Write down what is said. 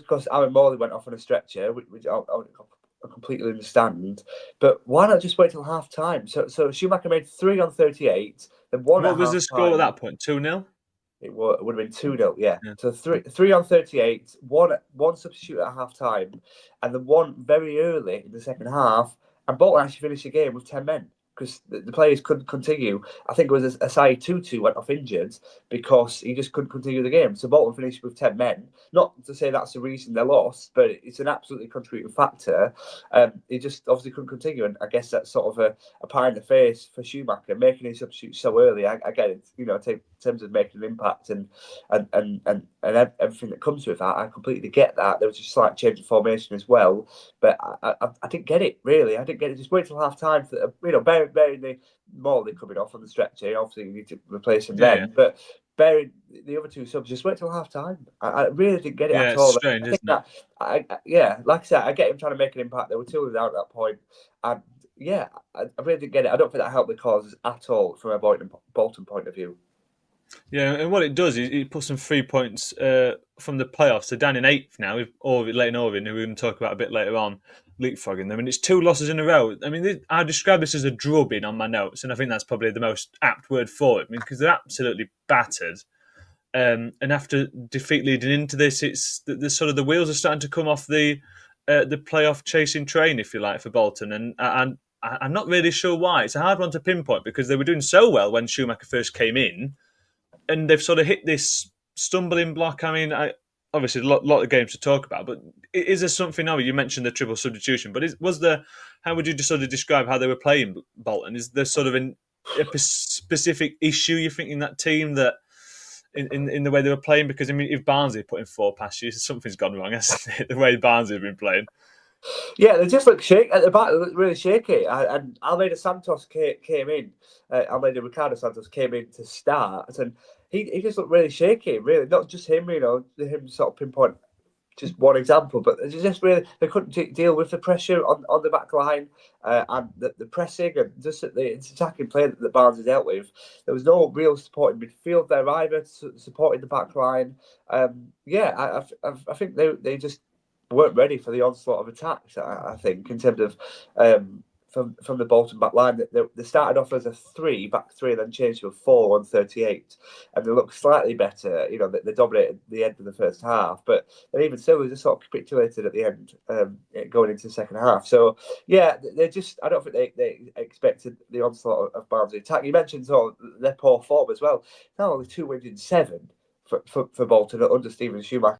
because Aaron Morley went off on a stretcher, which I completely understand. But why not just wait till half time? So Schumacher made 3 on 38, then 1 What at was half the score at time. that point? 2-0? It would have been 2-0, yeah. Yeah. So three on 38, one substitute at half time, and then one very early in the second half. And Bolton actually finished the game with 10 men because the players couldn't continue. I think it was Asai Tutu went off injured because he just couldn't continue the game. So Bolton finished with 10 men. Not to say that's the reason they lost, but it's an absolutely contributing factor. He just obviously couldn't continue, and I guess that's sort of a pie in the face for Schumacher making his substitute so early. I get it, in terms of making an impact and everything that comes with that. I completely get that. There was just a slight change of formation as well, but I didn't get it really. I didn't get it. Just wait till half time for bearing the Morley coming off on the stretcher. Obviously, you need to replace him then, but bearing the other two subs, just wait till half time. I really didn't get it at It's all. strange, isn't it? Like I said, I get him trying to make an impact. There were 2 out at that point, and I really didn't get it. I don't think that helped the cause at all from a Bolton point of view. Yeah, and what it does is it puts them 3 points from the playoffs. So down in 8th now, with Leighton Orvin, who we're going to talk about a bit later on, leapfrogging them. And it's 2 losses in a row. I mean, I describe this as a drubbing on my notes, and I think that's probably the most apt word for it, because they're absolutely battered. And after defeat leading into this, it's the sort of the wheels are starting to come off the playoff chasing train, if you like, for Bolton. And I'm not really sure why. It's a hard one to pinpoint because they were doing so well when Schumacher first came in, and they've sort of hit this stumbling block. I mean, obviously a lot of games to talk about, but is there something? You mentioned the triple substitution, but how would you just sort of describe how they were playing Bolton? Is there sort of a specific issue you think in that team that in the way they were playing? Because I mean, if Barnsley putting 4 past you, something's gone wrong, hasn't it? The way Barnsley have been playing. Yeah, they just look shaky at the back. They look really shaky. And Almeida Santos came in. Ricardo Santos came in to start, and he just looked really shaky. Really, not just him. Him sort of pinpoint just one example, but it's just really they couldn't deal with the pressure on the back line and the pressing and just the attacking play that Barnes has dealt with. There was no real supporting midfield there either, supporting the back line. I think they just weren't ready for the onslaught of attacks. I think in terms of from the Bolton back line, they started off as a back three, and then changed to a 4 on 38, and they looked slightly better. They dominated the end of the first half, but then even still, they just sort of capitulated at the end, going into the second half. So they just, I don't think they expected the onslaught of Barnsley attack. You mentioned their poor form as well. Now only 2 wins in 7 for Bolton under Steven Schumacher.